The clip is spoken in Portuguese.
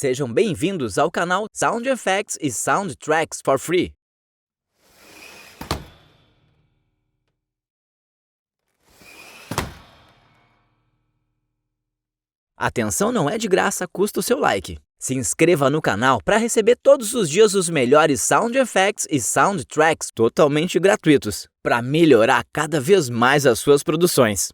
Sejam bem-vindos ao canal Sound Effects e Soundtracks for Free. Atenção não é de graça, custa o seu like. Se inscreva no canal para receber todos os dias os melhores Sound Effects e Soundtracks totalmente gratuitos, para melhorar cada vez mais as suas produções.